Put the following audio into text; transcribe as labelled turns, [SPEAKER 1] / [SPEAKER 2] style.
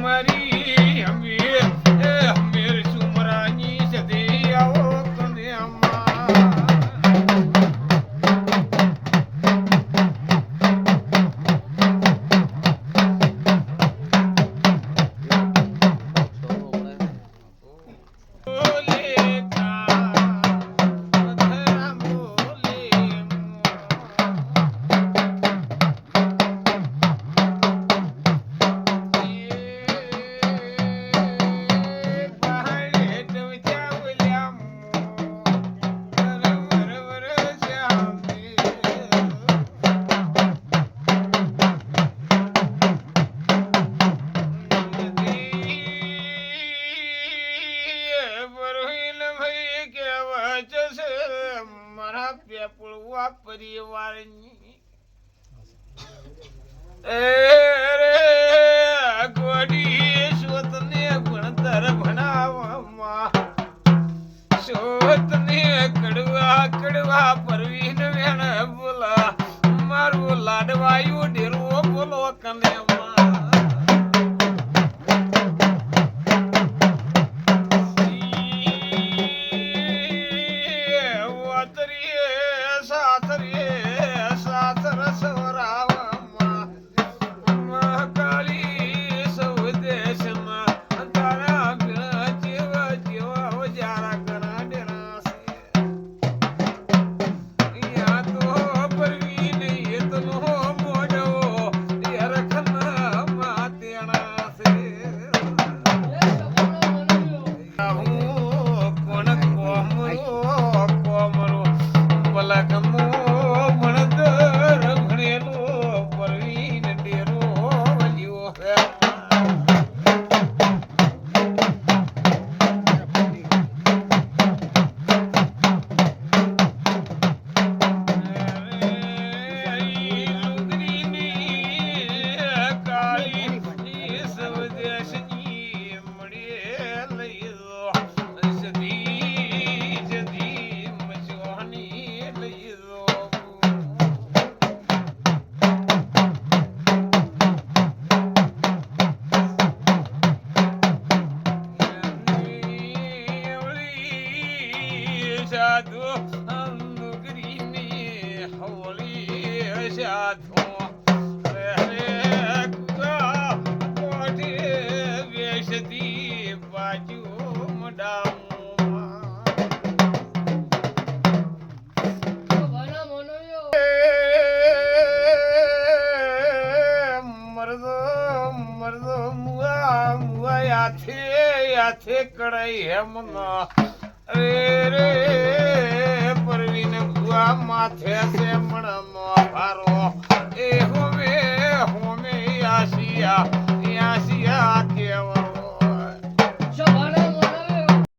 [SPEAKER 1] મારી અમીર સુમરાની સદી આવો પરિવારની ગોડી શોતને ભણતર ભણાવવામાં શોતને કડવા પરવીન વેણ બોલા મારું લાડવાયું ડેરો બોલો કને સાધુ અંગરીની હવળી સાધુ કોઠે વેશતી બાજુ મરદો મુઆ યાથે કડાઈ હેમના રે પરવીન ભુવા માથે છે મણનો ભારો એ હોમે આશિયા